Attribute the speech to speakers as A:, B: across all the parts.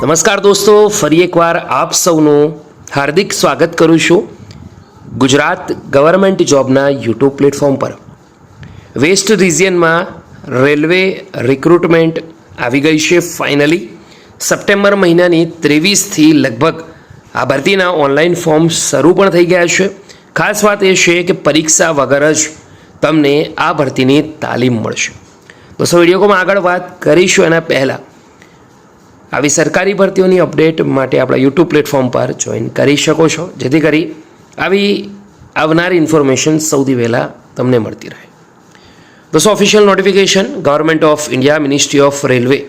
A: નમસ્કાર દોસ્તો, ફરી એકવાર આપ સૌનું હાર્દિક સ્વાગત કરું છું ગુજરાત ગવર્મેન્ટ જોબના યુટ્યુબ પ્લેટફોર્મ પર. વેસ્ટ રિજિયનમાં રેલવે રિક્રુટમેન્ટ આવી ગઈ છે. ફાઇનલી સપ્ટેમ્બર મહિનાની 23થી લગભગ આ ભરતીના ઓનલાઈન ફોર્મ શરૂ પણ થઈ ગયા છે. ખાસ વાત એ છે કે પરીક્ષા વગર જ તમને આ ભરતીની તાલીમ મળશે. દોસ્તો, વિડીયોમાં આગળ વાત કરીશું એના પહેલાં આવી સરકારી ભરતીઓની અપડેટ માટે આપણા યુટ્યુબ પ્લેટફોર્મ પર જોઈન કરી શકો છો, જેથી કરી આવી આવનાર ઇન્ફોર્મેશન સૌથી પહેલાં તમને મળતી રહે. દોસ્તો, official notification government of India ministry of railway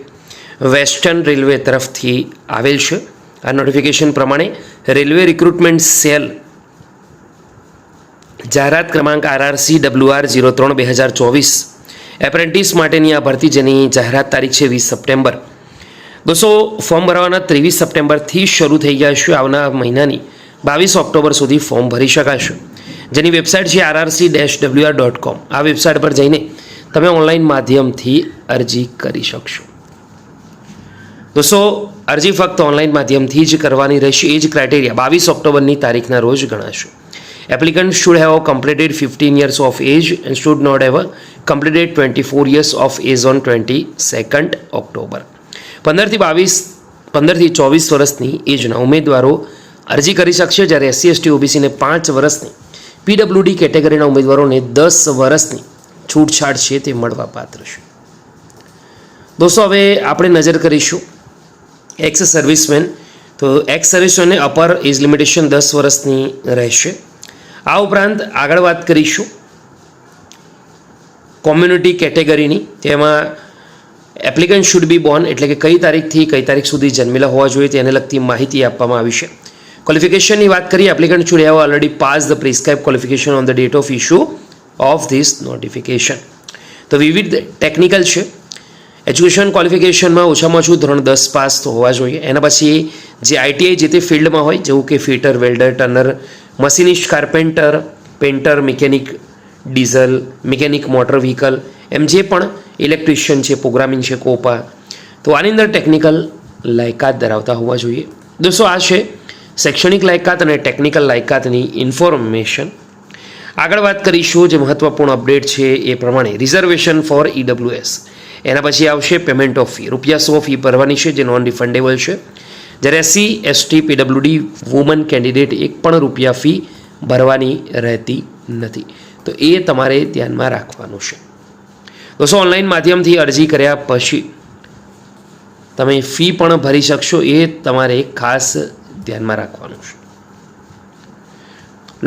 A: western railway તરફથી આવેલ છે. આ નોટિફિકેશન પ્રમાણે રેલવે રિક્રુટમેન્ટ સેલ જાહેરાત ક્રમાંક RRCWR 03/2024 એપ્રેન્ટિસ માટેની આ ભરતી, જેની જાહેરાત તારીખ છે 20 સપ્ટેમ્બર. દોસ્તો, ફોર્મ ભરવાના 23 સપ્ટેમ્બરથી શરૂ થઈ ગયા છે. આવનાર મહિનાની 22 ઓક્ટોબર સુધી ફોર્મ ભરી શકાશે, જેની વેબસાઇટ છે rrc-wr.com. આ વેબસાઇટ પર જઈને તમે ઓનલાઈન માધ્યમથી અરજી કરી શકશો. દોસ્તો, અરજી ફક્ત ઓનલાઈન માધ્યમથી જ કરવાની રહેશે. એ જ ક્રાઇટેરિયા 22 ઓક્ટોબરની તારીખના રોજ ગણાશે. Applicant should have completed 15 years of age and should not have completed 24 years of age on 22nd October. 15થી 24 વર્ષની એજના ઉમેદવારો અરજી કરી શકશે, જ્યારે SC/ST OBCને 5 વર્ષની, PWD કેટેગરીના ઉમેદવારોને 10 વર્ષની છૂટછાટ છે તે મળવાપાત્ર છે. દોસ્તો, હવે આપણે નજર કરીશું એક્સ સર્વિસમેન. તો એક્સ સર્વિસમેનને અપર એજ લિમિટેશન 10 વર્ષની રહેશે. આ ઉપરાંત આગળ વાત કરીશું કોમ્યુનિટી કેટેગરીની. તેમાં એપ્લિકન્ટ શુડ બી બોર્ન, એટલે કે કઈ તારીખથી કઈ તારીખ સુધી જન્મેલા હોવા જોઈએ તેને લગતી માહિતી આપવામાં આવી છે. ક્વોલિફિકેશનની વાત કરીએ, applicant should have already pass the prescribe qualification on the date of issue of this notification. તો વિવિધ ટેકનિકલ છે. એજ્યુકેશન ક્વોલિફિકેશનમાં ઓછામાં ઓછું ધોરણ 10 પાસ તો હોવા જોઈએ. એના પછી જે ITI જે તે ફિલ્ડમાં હોય, જેવું કે fitter, welder, turner, machinist, carpenter, painter, mechanic, diesel, mechanic, motor vehicle, એમ જે પણ ઇલેક્ટ્રિશિયન છે, પ્રોગ્રામિંગ છે, કોપા, તો આની અંદર ટેકનિકલ લાયકાત ધરાવતા હોવા જોઈએ. દોસ્તો, આ છે શૈક્ષણિક લાયકાત અને ટેકનિકલ લાયકાતની ઇન્ફોર્મેશન. આગળ વાત કરીશું જે મહત્વપૂર્ણ અપડેટ છે એ પ્રમાણે રિઝર્વેશન ફોર EWS. એના પછી આવશે પેમેન્ટ ઓફ ફી. ₹100 ફી ભરવાની છે, જે નોન રિફંડેબલ છે. જ્યારે SC/ST PWD વુમન કેન્ડિડેટ એક પણ રૂપિયા ફી ભરવાની રહેતી નથી. તો એ તમારે ધ્યાનમાં રાખવાનું છે. દોસ્તો, ઓનલાઈન માધ્યમથી અરજી કર્યા પછી તમે ફી પણ ભરી શકશો, એ તમારે ખાસ ધ્યાનમાં રાખવાનું છે.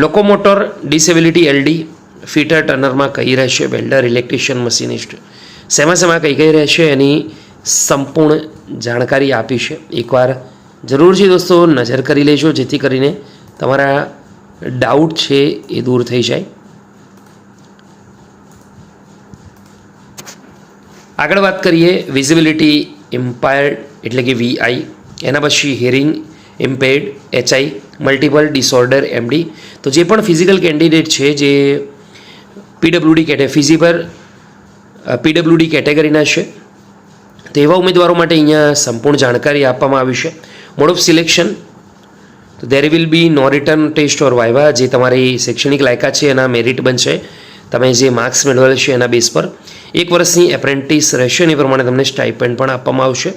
A: લોકોમોટર ડિસેબિલિટી LD, ફિટર, ટર્નરમાં કઈ રહેશે, વેલ્ડર, ઇલેક્ટ્રિશિયન, મશીનિસ્ટ, શેમાં કઈ રહેશે એની સંપૂર્ણ જાણકારી આપી છે. એકવાર જરૂરથી દોસ્તો નજર કરી લેજો, જેથી કરીને તમારા ડાઉટ છે એ દૂર થઈ જાય. આગળ વાત કરીએ વિઝિબિલિટી ઇમ્પાયર્ડ, એટલે કે VI. એના પછી hearing impaired HI, multiple disorder MD. તો જે પણ ફિઝિકલ કેન્ડિડેટ છે જે PWD કેટેગરીના છે, તો એવા ઉમેદવારો માટે અહીંયા સંપૂર્ણ જાણકારી આપવામાં આવી છે. મોડ ઓફ સિલેક્શન, તો there will be no return test or viva. જે તમારી શૈક્ષણિક લાયકાત છે એના મેરિટ બનશે, તમે જે માર્ક્સ મેળવેલ છે એના બેઝ પર. 1 વર્ષની એપ્રેન્ટિસ રહેશે, એ પ્રમાણે તમને સ્ટાઇપેન્ડ પણ આપવામાં આવશે.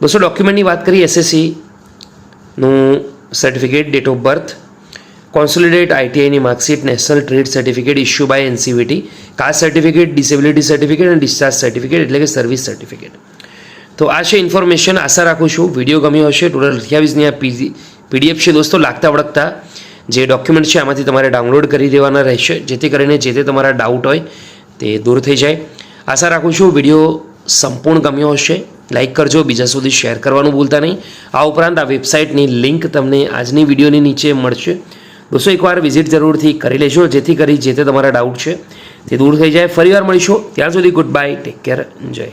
A: દોસ્તો, ડોક્યુમેન્ટની વાત કરીએ, SSCનું certificate, date of birth, consolidate ITIની marksheet, national trade certificate issue by NCVT, caste certificate, disability certificate અને ડિસ્ચાર્જ સર્ટિફિકેટ, એટલે કે સર્વિસ સર્ટિફિકેટ. તો આ છે ઇન્ફોર્મેશન. આશા રાખું છું વિડીયો ગમ્યો હશે. ટોટલ 28ની આ PDF છે દોસ્તો. લાગતા વળગતા જે ડોક્યુમેન્ટ છે આમાંથી તમારે ડાઉનલોડ કરી દેવાના રહેશે, જેથી કરીને જે તે તમારા ડાઉટ હોય તે દૂર થઈ જાય. આશા રાખું છું વિડીયો સંપૂર્ણ ગમ્યો હશે. લાઇક કરજો, બીજા સુધી શેર કરવાનું ભૂલતા નહીં. આ ઉપરાંત આ વેબસાઇટની લિંક તમને આજની વિડીયોની નીચે મળશે. દોસ્તો, એકવાર વિઝિટ જરૂરથી કરી લેજો, જેથી કરી જે તે તમારા ડાઉટ છે તે દૂર થઈ જાય. ફરીવાર મળીશું. ત્યાં સુધી ગુડ બાય, ટેક કેર, જય.